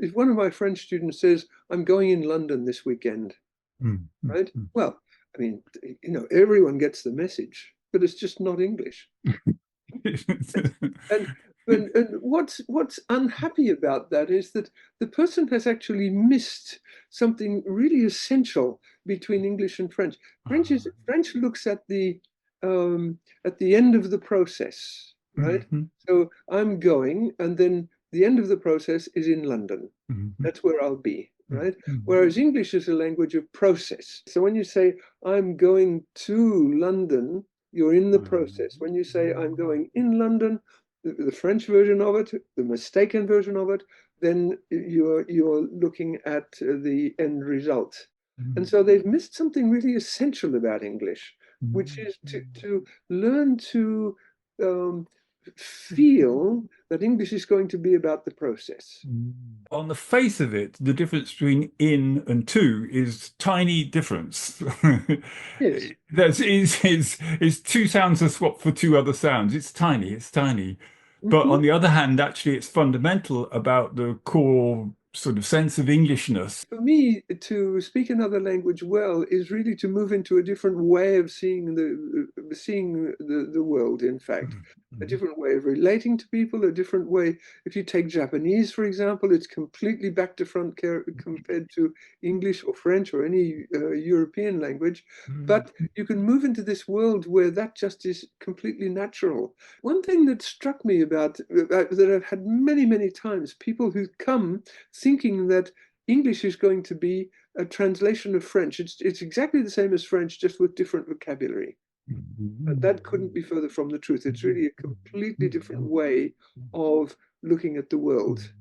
If one of my French students says, I'm going in London this weekend, mm, mm, right? mm. Well, I mean, everyone gets the message, but it's just not English. And what's unhappy about that is that the person has actually missed something really essential between English and French. French looks at the end of the process, right? Mhm, So I'm going, and then the end of the process is in London. mhm, That's where I'll be, mhm, right? mhm. Whereas English is a language of process. So when you say I'm going to London, you're in the process. When you say I'm going in London, the French version of it, the mistaken version of it, then you're looking at the end result. And Mhm, so they've missed something really essential about English, which mhm. is to learn to um, feel that English is going to be about the process. On the face of it, the difference between in and to is tiny difference. Yes. Is two sounds are swapped for two other sounds. It's tiny, it's tiny. But Mhm. on the other hand, actually, it's fundamental about the core sort of sense of Englishness. For me, to speak another language well is really to move into a different way of seeing the world, in fact. A Mhm, different way of relating to people, a different way. If you take Japanese, for example, it's completely back to front compared to English or French or any European language. mhm, But you can move into this world where that just is completely natural. One thing that struck me about that I've had many, many times, people who come thinking that English is going to be a translation of French. It's exactly the same as French, just with different vocabulary. And that couldn't be further from the truth. It's really a completely different way of looking at the world.